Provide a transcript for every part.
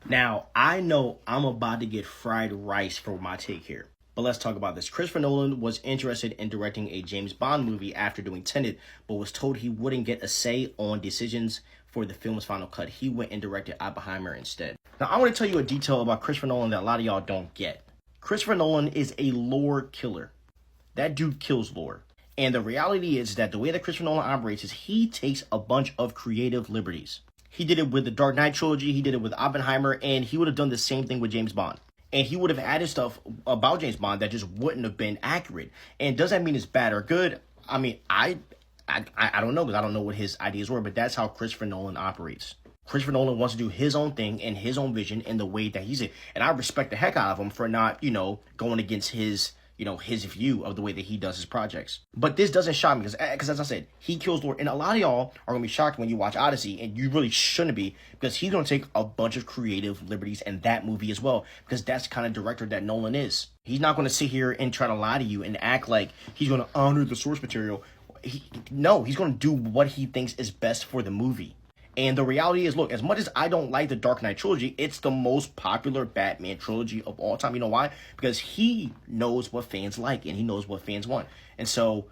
Now, I know I'm about to get fried rice for my take here, but let's talk about this. Christopher Nolan was interested in directing a James Bond movie after doing Tenet, but was told he wouldn't get a say on decisions for the film's final cut. He went and directed Oppenheimer instead. Now, I want to tell you a detail about Christopher Nolan that a lot of y'all don't get. Christopher Nolan is a lore killer. That dude kills lore. And the reality is that the way that Christopher Nolan operates is he takes a bunch of creative liberties. He did it with the Dark Knight trilogy, he did it with Oppenheimer, and he would have done the same thing with James Bond. And he would have added stuff about James Bond that just wouldn't have been accurate. And does that mean it's bad or good? I mean, I don't know, because I don't know what his ideas were, but that's how Christopher Nolan operates. Christopher Nolan wants to do his own thing and his own vision in the way that he's it. And I respect the heck out of him for not, going against his view of the way that he does his projects. But this doesn't shock me because as I said, he kills lore. And a lot of y'all are going to be shocked when you watch Odyssey, and you really shouldn't be, because he's going to take a bunch of creative liberties in that movie as well, because that's the kind of director that Nolan is. He's not going to sit here and try to lie to you and act like he's going to honor the source material. No, he's going to do what he thinks is best for the movie. And the reality is, look, as much as I don't like the Dark Knight trilogy, it's the most popular Batman trilogy of all time. You know why? Because he knows what fans like and he knows what fans want. And so,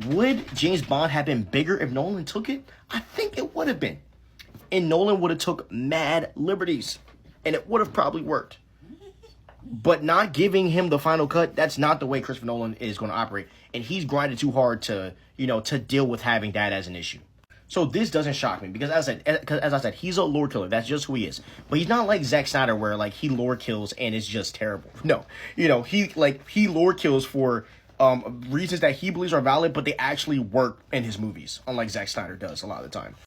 would James Bond have been bigger if Nolan took it? I think it would have been. And Nolan would have took mad liberties. And it would have probably worked. But not giving him the final cut, that's not the way Christopher Nolan is going to operate. And he's grinded too hard to deal with having that as an issue. So this doesn't shock me because, as I said, he's a lore killer. That's just who he is. But he's not like Zack Snyder, where like he lore kills and it's just terrible. No, he lore kills for reasons that he believes are valid, but they actually work in his movies, unlike Zack Snyder does a lot of the time.